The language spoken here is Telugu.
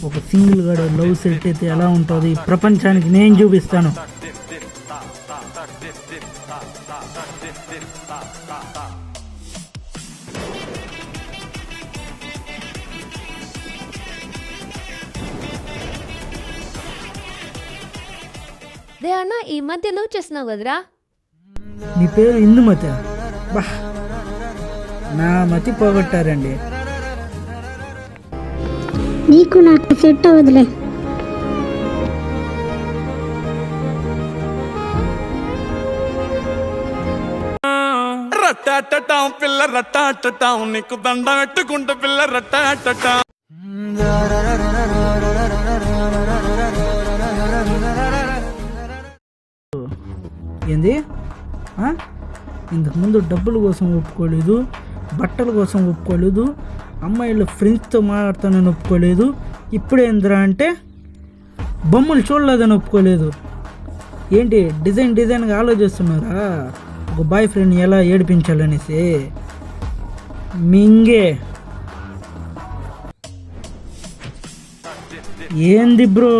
ఒక సింగిల్ గాడు లవ్ సెట్ అయితే ఎలా ఉంటుంది ప్రపంచానికి నేను చూపిస్తాను. రే అన్న, ఈ మధ్య లవ్ చేస్తున్నావు కదరా? నీ పేరు ఇందుమతి? బా, నా మతి పోగొట్టారండి. నీకు నాకు సెట్ అవ్వదులే. రట్టాటటాం పిల్ల రట్టాటటాం, నీకు దండ పెట్టుకుంటా పిల్ల రట్టాటటాం. ఏంది? ఇంతకుముందు డబ్బుల కోసం ఒప్పుకోలేదు, బట్టల కోసం ఒప్పుకోలేదు, అమ్మాయిలు ఫ్రెండ్స్తో మాట్లాడతానని ఒప్పుకోలేదు, ఇప్పుడేంద్రా అంటే బొమ్మలు చూడలేదని ఒప్పుకోలేదు. ఏంటి డిజైన్గా ఆలోచిస్తున్నారా ఒక బాయ్ ఫ్రెండ్ ఎలా ఏడిపించాలనేసి? మింగే ఏంది బ్రో?